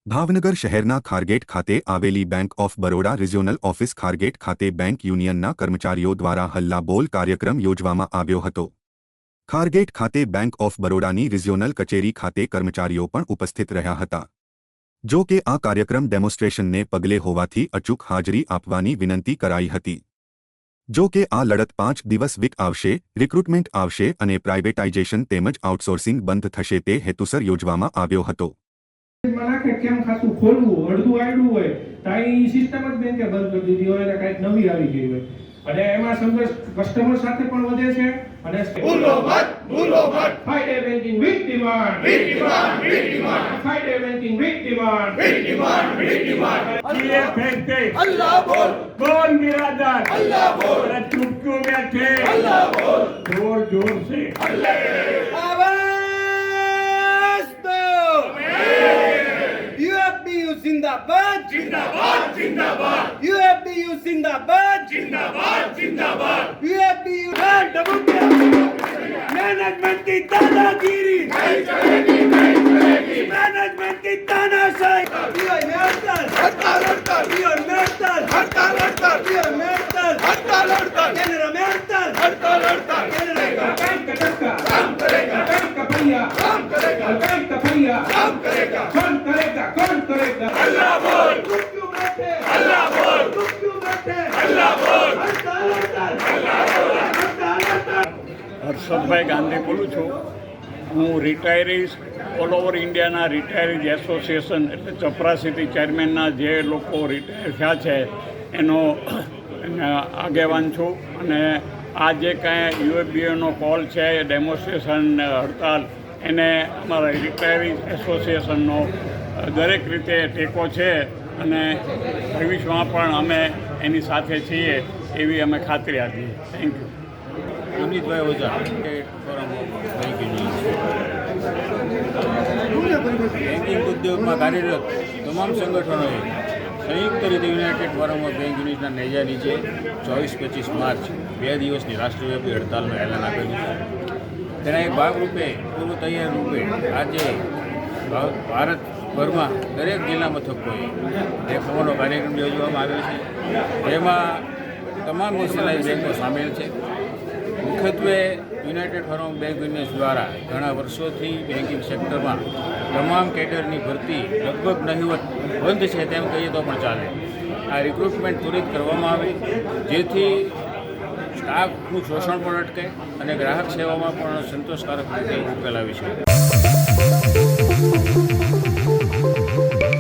ભાવનગર શહેરના ખારગેટ ખાતે આવેલી bank of Baroda regional office Khargate ખાતે બેંક યુનિયનના કર્મચારીઓ દ્વારા હલ્લાબોલ કાર્યક્રમ યોજવામાં આવ્યો હતો। ખારગેટ ખાતે બેંક ઓફ બરોડાની રિજિયોનલ કચેરી ખાતે કર્મચારીઓ પણ ઉપસ્થિત રહ્યા હતા। જો કે આ કાર્યક્રમ ડેમોન્સ્ટ્રેશનને પગલે હોવાથી અચૂક હાજરી આપવાની વિનંતી કરાઈ હતી। જો કે આ લડત 5 દિવસ વીક આવશે, રિક્રુટમેન્ટ આવશે અને પ્રાઇવેટાઇઝેશન તેમજ આઉટસોર્સિંગ બંધ થશે તે હેતુસર યોજવામાં આવ્યો હતો। કેમ ખાતું ખોલવું અડધું આડું હોય તો એ સિસ્ટમ જ બેંકે બંધ કરી દીધી હોય અને કંઈક નવી આવી ગઈ હોય અને એમાં સંઘર્ષ કસ્ટમર સાથે પણ વધે છે અને ભૂલો મત Friday banking with demand Friday banking with demand ये फेंकते अल्लाह बोल बिरादर अल्लाह बोल चुप क्यों बैठे अल्लाह बोल जोर से UFBU जिंदाबाद जिंदाबाद जिंदाबाद UFBU जिंदाबाद जिंदाबाद जिंदाबाद UFBU मैनेजमेंट की दादागिरी नहीं चलेगी मैनेजमेंट की तानाशाही हड़ताल केंद्र में हड़ताल बैंक का टक्का काम करेगा बैंक का भैया काम करेगा बैंक का भैया काम करेगा कौन करेगा अल्लाह बोल क्यों बैठे अल्लाह बोल क्यों बैठे अल्लाह बोल हड़ताल હર્ષદભાઈ ગાંધી બોલું છું। હું રિટાયરીઝ ઓલ ઓવર ઇન્ડિયાના રિટાયરીઝ એસોસિએશન એટલે ચપરાસીથી ચેરમેનના જે લોકો રિટાયર થયા છે એનો આગેવાન છું અને આ જે કાંઈ યુએફબીઓનો કોલ છે એ ડેમોન્સ્ટ્રેશન હડતાલ એને અમારા રિટાયરીઝ એસોસિએશનનો દરેક રીતે ટેકો છે અને ભવિષ્યમાં પણ અમે એની સાથે છીએ એવી અમે ખાતરી આપીએ। Thank you. અમિતભાઈ ઓઝા બેન્કિંગ ઉદ્યોગમાં કાર્યરત તમામ સંગઠનોએ સંયુક્ત રીતે યુનાઇટેડ ફોરમ ઓફ બેંક યુનિટના નેજા નીચે 24-25 માર્ચ 2 દિવસની રાષ્ટ્રવ્યાપી હડતાલનું એલાન આપેલું છે। તેના એક ભાગરૂપે પૂર્વ તૈયાર રૂપે આજે ભારતભરમાં દરેક જિલ્લા મથકોએ દેખાવાનો કાર્યક્રમ યોજવામાં આવ્યો છે, જેમાં તમામ નેશનલાઇઝ બેંકો સામેલ છે। મુખ્યત્વે United forum of bank unions દ્વારા ઘણા વર્ષોથી બેન્કિંગ સેક્ટરમાં તમામ કેડરની ભરતી લગભગ નહિવત બંધ છે તેમ કહીએ તો પણ ચાલે। આ રિક્રુટમેન્ટ ત્વરિત કરવામાં આવે જેથી સ્ટાફનું શોષણ પણ અટકે અને ગ્રાહક સેવામાં પણ સંતોષકારક રીતે ઉકેલ આવી શકે।